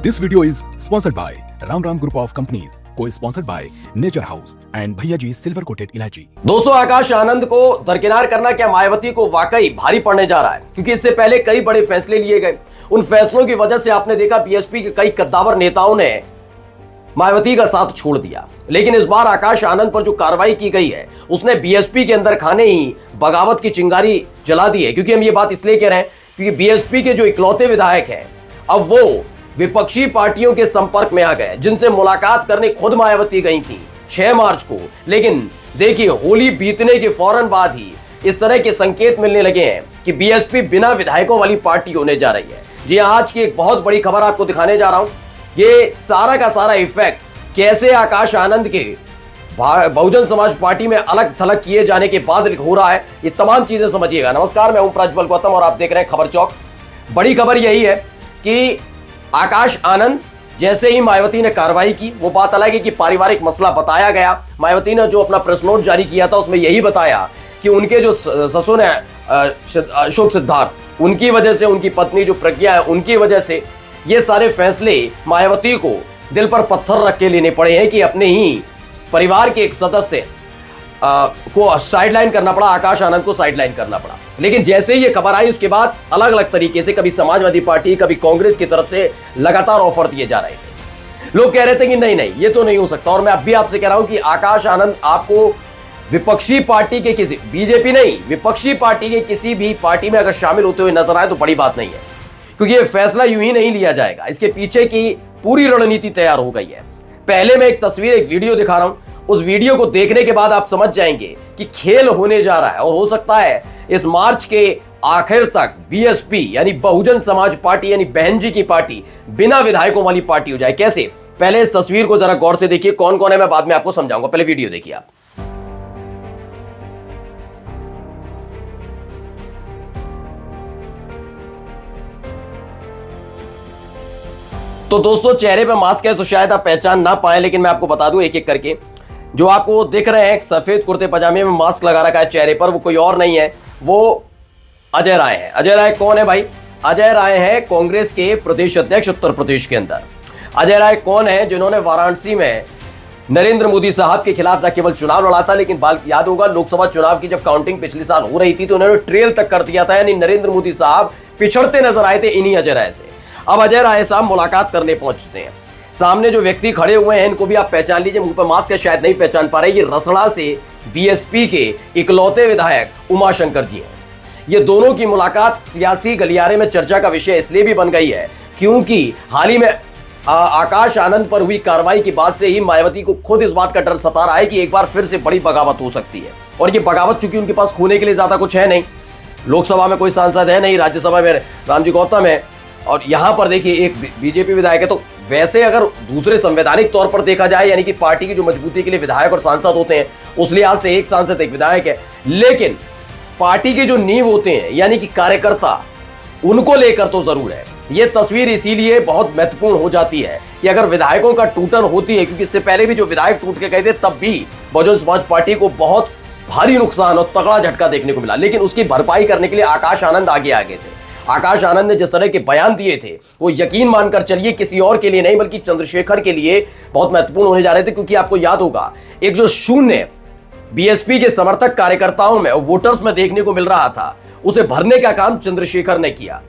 This video is sponsored by Ram Ram Group of Companies, co-sponsored by Nature House and भैया G silver coated इलायची। दोस्तों, आकाश आनंद को दरकिनार करना क्या मायावती को वाकई भारी पड़ने जा रहा है, क्योंकि इससे पहले कई बड़े फैसले लिए गए। उन फैसलों की वजह से आपने देखा बीएसपी के कई कद्दावर नेताओं ने मायावती का साथ छोड़ दिया। लेकिन इस बार आकाश आनंद पर जो कार्रवाई की गई है उसने बीएसपी के अंदर खाने ही बगावत की चिंगारी जला दी है। क्योंकि हम ये बात इसलिए कह रहे हैं क्योंकि बीएसपी के जो इकलौते विधायक हैं अब वो विपक्षी पार्टियों के संपर्क में आ गए, जिनसे मुलाकात करने खुद मायावती गई थी 6 मार्च को। लेकिन देखिए, होली बीतने के फौरन बाद ही इस तरह के संकेत मिलने लगे हैं कि बीएसपी बिना विधायकों वाली पार्टी होने जा रही है। जी हां, आज की एक बहुत बड़ी खबर आपको दिखाने जा रहा हूं। ये सारा का सारा इफेक्ट कैसे आकाश आनंद के बहुजन समाज पार्टी में अलग थलग किए जाने के बाद हो रहा है, ये तमाम चीजें समझिएगा। नमस्कार, मैं हूं प्रज्वल गौतम और आप देख रहे हैं खबर चौक। बड़ी खबर यही है कि आकाश आनंद जैसे ही मायावती ने कार्रवाई की, वो बात अलग है कि पारिवारिक मसला बताया गया। मायावती ने जो अपना प्रेस नोट जारी किया था उसमें यही बताया कि उनके जो ससुर है अशोक सिद्धार्थ, उनकी वजह से, उनकी पत्नी जो प्रज्ञा है उनकी वजह से ये सारे फैसले मायावती को दिल पर पत्थर रख के लेने पड़े हैं कि अपने ही परिवार के एक सदस्य को साइडलाइन करना पड़ा, आकाश आनंद को साइडलाइन करना पड़ा। लेकिन जैसे ही ये खबर आई उसके बाद अलग अलग तरीके से कभी समाजवादी पार्टी, कभी कांग्रेस की तरफ से लगातार ऑफर दिए जा रहे थे। लोग कह रहे थे कि नहीं नहीं, ये तो नहीं हो सकता। और मैं अब भी आपसे कह रहा हूं कि आकाश आनंद आपको विपक्षी पार्टी के किसी, बीजेपी नहीं, विपक्षी पार्टी के किसी भी पार्टी में अगर शामिल होते हुए नजर आए तो बड़ी बात नहीं है, क्योंकि ये फैसला यूं ही नहीं लिया जाएगा। इसके पीछे की पूरी रणनीति तैयार हो गई है। पहले मैं एक तस्वीर, एक वीडियो दिखा रहा हूं। उस वीडियो को देखने के बाद आप समझ जाएंगे कि खेल होने जा रहा है। और हो सकता है इस मार्च के आखिर तक बीएसपी यानी बहुजन समाज पार्टी यानी बहन जी की पार्टी बिना विधायकों वाली पार्टी हो जाए। कैसे? पहले इस तस्वीर को जरा गौर से देखिए। कौन कौन है मैं बाद में आपको समझाऊंगा, पहले वीडियो देखिए आप। तो दोस्तों, चेहरे पे मास्क है तो शायद आप पहचान ना पाए, लेकिन मैं आपको बता दूं एक एक करके। जो आपको दिख रहे हैं सफेद कुर्ते पजामे में मास्क लगा रखा है चेहरे पर, वो कोई और नहीं है, वो अजय राय है। अजय राय कौन है भाई? अजय राय है कांग्रेस के प्रदेश अध्यक्ष उत्तर प्रदेश के अंदर। अजय राय कौन है? जिन्होंने वाराणसी में नरेंद्र मोदी साहब के खिलाफ न केवल चुनाव लड़ा था, लेकिन याद होगा लोकसभा चुनाव की जब काउंटिंग पिछले साल हो रही थी तो उन्होंने ट्रेल तक कर दिया था। यानी नरेंद्र मोदी साहब पिछड़ते नजर आए थे इन्हीं अजय राय से। अब अजय राय साहब मुलाकात करने पहुंचते हैं। सामने जो व्यक्ति खड़े हुए हैं इनको भी आप पहचान लीजिए, मुंह पर मास्क है शायद नहीं पहचान पा रहे। ये रसड़ा से बीएसपी के इकलौते विधायक उमाशंकर जी हैं। ये दोनों की मुलाकात सियासी गलियारे में चर्चा का विषय इसलिए भी बन गई है क्योंकि हाल ही में आकाश आनंद पर हुई कार्रवाई के बाद से ही मायावती को खुद इस बात का डर सता रहा है कि एक बार फिर से बड़ी बगावत हो सकती है। और ये बगावत चूंकि उनके पास खोने के लिए ज्यादा कुछ है नहीं, लोकसभा में कोई सांसद है नहीं, राज्यसभा में रामजी गौतम है, और यहां पर देखिए एक बीजेपी विधायक है। तो वैसे अगर दूसरे संवैधानिक तौर पर देखा जाए, यानी कि पार्टी की जो मजबूती के लिए विधायक और सांसद होते हैं उस लिहाज से एक सांसद एक विधायक है। लेकिन पार्टी के जो नींव होते हैं यानी कि कार्यकर्ता, उनको लेकर तो जरूर है। यह तस्वीर इसीलिए बहुत महत्वपूर्ण हो जाती है कि अगर विधायकों का टूटन होती है, क्योंकि इससे पहले भी जो विधायक टूट के गए थे तब भी बहुजन समाज पार्टी को बहुत भारी नुकसान और तगड़ा झटका देखने को मिला। लेकिन उसकी भरपाई करने के लिए आकाश आनंद आगे थे। आकाश आनंद ने जिस तरह के बयान दिए थे वो यकीन मानकर चलिए किसी और के लिए नहीं बल्कि चंद्रशेखर के लिए बहुत महत्वपूर्ण होने जा रहे थे। क्योंकि आपको याद होगा एक जो शून्य बीएसपी के समर्थक कार्यकर्ताओं में, वोटर्स में देखने को मिल रहा था, उसे भरने का काम चंद्रशेखर ने किया।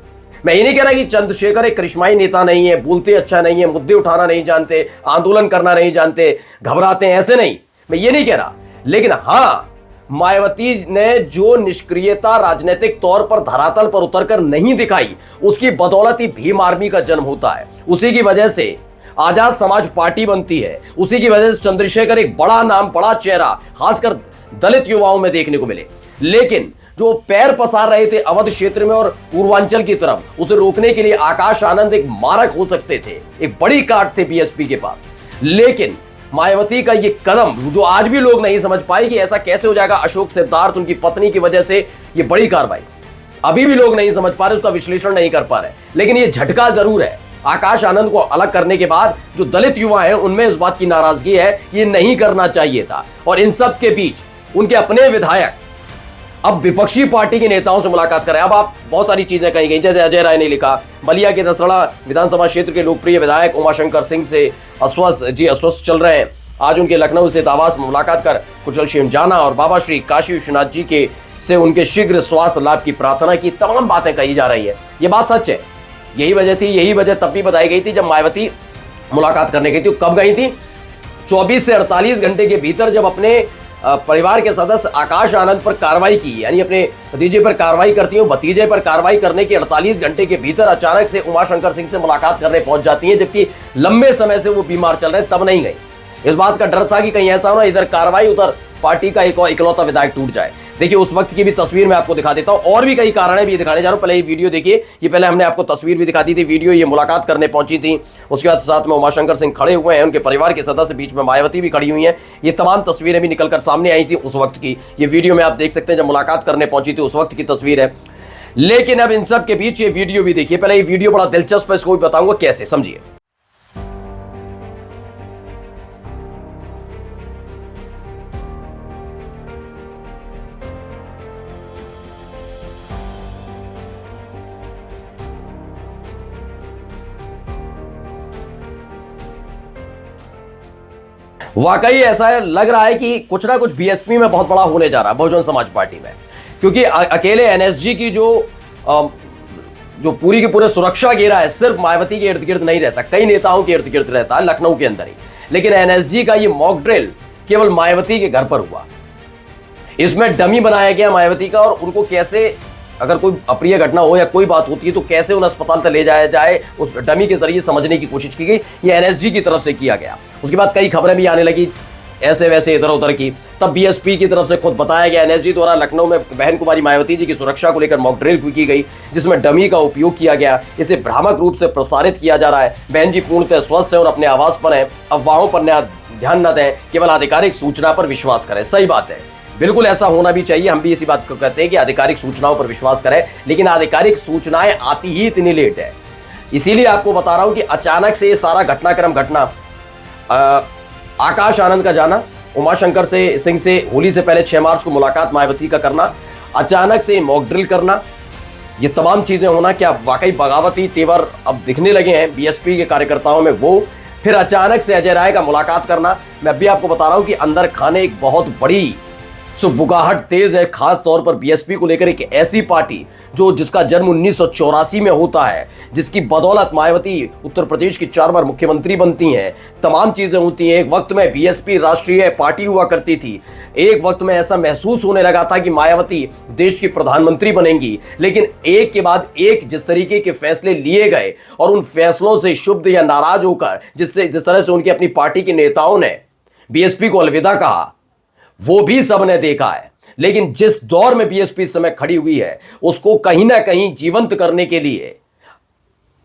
मैं ये नहीं कह रहा कि चंद्रशेखर एक करिश्माई नेता नहीं है, बोलते अच्छा नहीं है, मुद्दे उठाना नहीं जानते, आंदोलन करना नहीं जानते, घबराते हैं, ऐसे नहीं, मैं ये नहीं कह रहा। लेकिन हां, मायावती ने जो निष्क्रियता राजनीतिक तौर पर धरातल पर उतरकर नहीं दिखाई, उसकी बदौलत ही भीम आर्मी का जन्म होता है। उसी की वजह से आजाद समाज पार्टी बनती है। उसी की वजह से चंद्रशेखर एक बड़ा नाम, बड़ा चेहरा खासकर दलित युवाओं में देखने को मिले। लेकिन जो पैर पसार रहे थे अवध क्षेत्र में और पूर्वांचल की तरफ, उसे रोकने के लिए आकाश आनंद एक मारक हो सकते थे, एक बड़ी काट थे बीएसपी के पास। लेकिन मायावती का ये कदम जो आज भी लोग नहीं समझ पाए कि ऐसा कैसे हो जाएगा, अशोक सिद्धार्थ उनकी पत्नी की वजह से ये बड़ी कार्रवाई, अभी भी लोग नहीं समझ पा रहे, उसका विश्लेषण नहीं कर पा रहे। लेकिन ये झटका जरूर है। आकाश आनंद को अलग करने के बाद जो दलित युवा हैं उनमें इस बात की नाराजगी है कि ये नहीं करना चाहिए था। और इन सब के बीच उनके अपने विधायक अब विपक्षी पार्टी के नेताओं से मुलाकात करें। अब आप बहुत सारी चीजें कही गई, जैसे अजय राय ने लिखा, बलिया के रसड़ा विधानसभा क्षेत्र के लोकप्रिय विधायक उमाशंकर सिंह से अस्वस्थ चल रहे हैं। आज उनके लखनऊ स्थित आवास में मुलाकात कर कुशल क्षेम जाना और बाबा श्री काशी विश्वनाथ जी के से उनके शीघ्र स्वास्थ्य लाभ की प्रार्थना की। तमाम बातें कही जा रही है, ये बात सच है। यही वजह तब भी बताई गई थी जब मायावती मुलाकात करने गई थी। कब गई थी? 24 से 48 घंटे के भीतर जब अपने परिवार के सदस्य आकाश आनंद पर कार्रवाई की, यानी अपने भतीजे पर कार्रवाई करती हूँ, भतीजे पर कार्रवाई करने के 48 घंटे के भीतर अचानक से उमाशंकर सिंह से मुलाकात करने पहुंच जाती है, जबकि लंबे समय से वो बीमार चल रहे, तब नहीं गई। इस बात का डर था कि कहीं ऐसा हो ना इधर कार्रवाई उधर पार्टी का एक और इकलौता विधायक टूट जाए। देखिए उस वक्त की भी तस्वीर मैं आपको दिखा देता हूं, और भी कई कारण है भी दिखाने जा रहा हूं। पहले ये वीडियो देखिए, ये पहले हमने आपको तस्वीर भी दिखा दी थी, वीडियो ये मुलाकात करने पहुंची थी, उसके बाद साथ में उमाशंकर सिंह खड़े हुए हैं, उनके परिवार के सदस्य, बीच में मायावती भी खड़ी हुई हैं। ये तमाम तस्वीरें भी निकलकर सामने आई थी उस वक्त की। ये वीडियो में आप देख सकते हैं जब मुलाकात करने पहुंची थी उस वक्त की तस्वीर है। लेकिन अब इन सब के बीच ये वीडियो भी देखिए। पहले ये वीडियो बड़ा दिलचस्प है, इसको भी बताऊंगा कैसे, समझिए। वाकई ऐसा है, लग रहा है कि कुछ ना कुछ बीएसपी में बहुत बड़ा होने जा रहा है, बहुजन समाज पार्टी में, क्योंकि अकेले एनएसजी की जो पूरी की पूरे सुरक्षा घेरा है सिर्फ मायावती के इर्द गिर्द नहीं रहता, कई नेताओं के इर्द गिर्द रहता है लखनऊ के अंदर ही। लेकिन एनएसजी का ये मॉक ड्रिल केवल मायावती के घर पर हुआ। इसमें डमी बनाया गया मायावती का, और उनको कैसे, अगर कोई अप्रिय घटना हो या कोई बात होती है तो कैसे उन्हें अस्पताल तक ले जाया जाए, उस डमी के जरिए समझने की कोशिश की गई। ये एनएसजी की तरफ से किया गया। उसके बाद कई खबरें भी आने लगी ऐसे वैसे इधर उधर की। तब बीएसपी की तरफ से खुद बताया गया एनएसजी द्वारा लखनऊ में बहन कुमारी मायावती जी की सुरक्षा को लेकर मॉक ड्रिल की गई, जिसमें डमी का उपयोग किया गया। इसे भ्रामक रूप से प्रसारित किया जा रहा है। बहन जी पूर्णतः स्वस्थ है और अपने आवास पर है, अफवाहों पर ध्यान न दें, केवल आधिकारिक सूचना पर विश्वास करें। सही बात है, बिल्कुल ऐसा होना भी चाहिए। हम भी इसी बात को कहते हैं कि आधिकारिक सूचनाओं पर विश्वास करें, लेकिन आधिकारिक सूचनाएं आती ही इतनी लेट है। इसीलिए आपको बता रहा हूं कि अचानक से ये सारा घटनाक्रम घटना, आकाश आनंद का जाना, उमाशंकर सिंह से होली से पहले 6 मार्च को मुलाकात मायावती का करना, अचानक से मॉक ड्रिल करना, ये तमाम चीजें होना, क्या वाकई बगावती तेवर अब दिखने लगे हैं बीएसपी के कार्यकर्ताओं में, वो फिर अचानक से अजय राय का मुलाकात करना। मैं अभी आपको बता रहा हूं कि अंदर खाने एक बहुत बड़ी बुगाहट तेज है, खास तौर पर बीएसपी को लेकर। एक ऐसी पार्टी जिसका जन्म 1984 में होता है, जिसकी बदौलत मायावती उत्तर प्रदेश की 4 बार मुख्यमंत्री बनती हैं, तमाम चीजें होती हैं। एक वक्त में बीएसपी राष्ट्रीय पार्टी हुआ करती थी, एक वक्त में ऐसा महसूस होने लगा था कि मायावती देश की प्रधानमंत्री बनेंगी। लेकिन एक के बाद एक जिस तरीके के फैसले लिए गए, और उन फैसलों से क्षुब्ध या नाराज होकर जिस तरह से उनकी अपनी पार्टी के नेताओं ने बीएसपी को अलविदा कहा, वो भी सबने देखा है। लेकिन जिस दौर में बीएसपी इस समय खड़ी हुई है, उसको कहीं ना कहीं जीवंत करने के लिए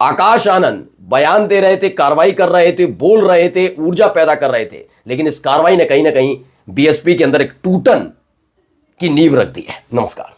आकाश आनंद बयान दे रहे थे, कार्रवाई कर रहे थे, बोल रहे थे, ऊर्जा पैदा कर रहे थे। लेकिन इस कार्रवाई ने कहीं ना कहीं बीएसपी के अंदर एक टूटन की नींव रख दी है। नमस्कार।